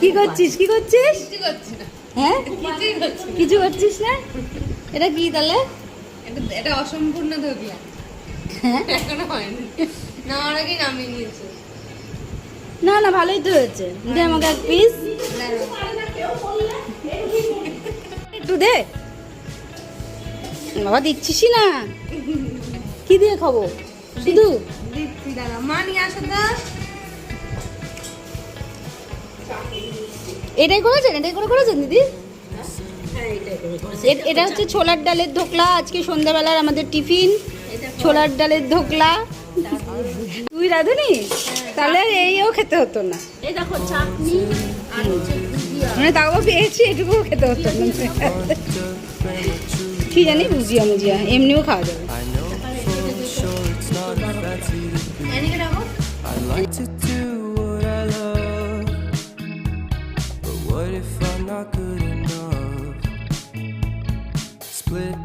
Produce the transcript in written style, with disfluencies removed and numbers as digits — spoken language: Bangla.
কি করছিস হ্যাঁ কিছু করছিস না? এটা কি তাহলে? এটা অসম্পূর্ণ ধোকলা, হ্যাঁ এখনো হয়নি, নামার আগে নামিয়ে নিয়েছে। না না ভালোই তো হয়েছে, দে আমাকে এক পিস একটু দে। বাবা দিচ্ছিসই না, কি দিয়ে খাবো শুধু? দিচ্ছি দাঁড়া, মা নিয়ে আসো তো। এটাই করেছেন দিদি? এটা হচ্ছে ছোলার ডালের ধোকলা, আজকে সন্ধ্যাবেলার আমাদের টিফিন ছোলার ডালের ধোকলা। তুই রাঁধুনি? তাহলে আর এইও খেতে হতো না। এই দেখো চাটনি আর হচ্ছে ভুজিয়া। মানে তাও পেয়েছি, এটুকুও খেতে হতো না। কি জানি ভুজিয়া মুজিয়া এমনিও খাওয়া যাবে। এদিকে রাখো। I like to do what I love, but what if I'm not good enough? Split